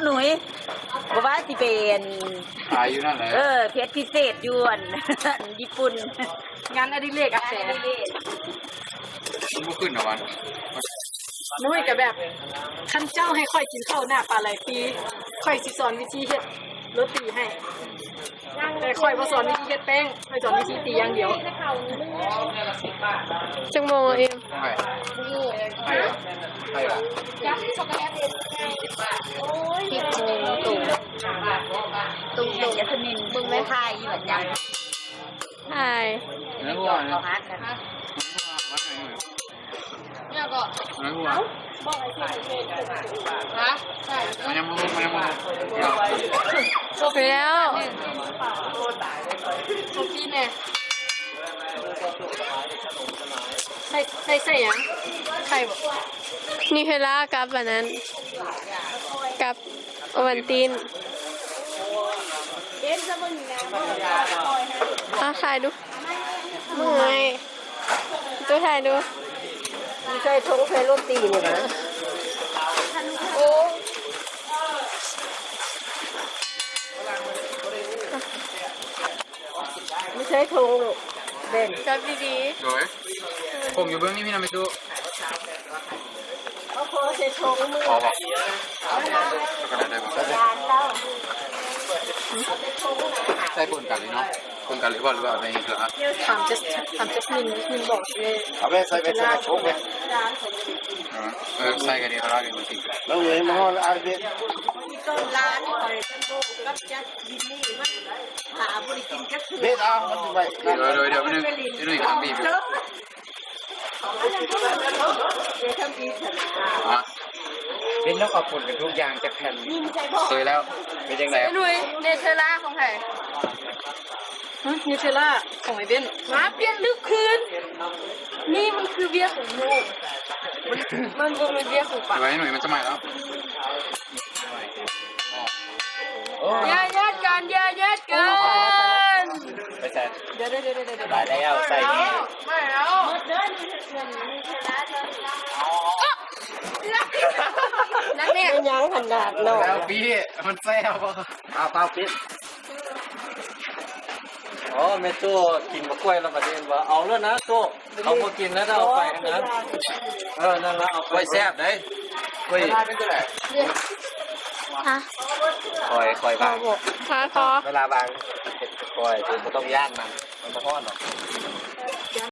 หนุ่ยบอกว่าสิเป็นขายอยู่นั่นแหละเพชรพิเศษยวนญี่ปุ่นงานอดิเรกแสมันบ่ขึ้นนะวันนุ้ยกับแบบขั้นเจ้าให้ค่อยกินข้าวหน้าปลาไหลปีค่อยสิสอนวิธีเฮ็ดโรตีให้แต่ค่อยบ่สอนวิธีเฮ็ดแป้งค่อยสอนวิธีตีอย่างเดียวจังโมงเองใช่ยักษ์ช็อกโกแลต10 โมงตุ่มยัสมินมึงไม่ทายอยู่แบบยังใช่เนื้อวัวเนี่ยฮักกันเนี่ยก็เนื้อวัวฮะมันยังมุกไปแล้วโอเคเนี่ยใส่ยังไข่บ่นิเทลล่ากับอันนั้นกับโอวันตินถ่ายดูเมื่อยตัวถ่ายดูไม่ใช่ทงใช้โรตีเนี่ยนะโอ้ไม่ใช่ทงเด่นจับดีๆสวยผมอยู่เบื้องนี้พี่นำไปดูเขาโพสใช้ทงมือพอบอกก็ได้บอกใช่ปนกันเลยเนาะปนกันหรือว่าอะไรอีกล่ะถามจัสมินบอกเลยเอาไปใส่ไปใส่ชกเลยใส่กันดีก็ได้กันจริงแล้วเลยมาห่ออาเบะต้นร้านคอยต้นโบกับจัดยินนี่มันหาบริกินกับเสือเบะเอามันจะไปเดี๋ยวไม่นึกจะนึกทำบีบเป็นต้องเอาผลกันทุกอย่างจะแผ่นเคยแล้วเป็นยังไงหนุ่ยเนเธอร์ล่าของใครนิเทลล่าของไอเบนมาเปลี่ยนลึกคืนนี่มันคือเบียร์ของลูกมันเป็นเบียร์ของปะไว้หน่อยมันจะใหม่แล้วอย่ายัดกันไปใส่เดี๋ยวได้แล้วใส่ไม่แล้วนั่นเนี่ยยังขนาดเนาะแล้วพี่มันแซ่บเอาเปล่าปิดอ๋อแม่ตัวกินมะกล้วยแล้วประเด็นว่าเอาแล้วนะตัวเอามากินแล้วเอาไปนะนั่นละเอาไปแซ่บเลยเฮ้ยคอยบางพอเวลาบางคอยไม่ต้องย่านมันมาทอดหรอก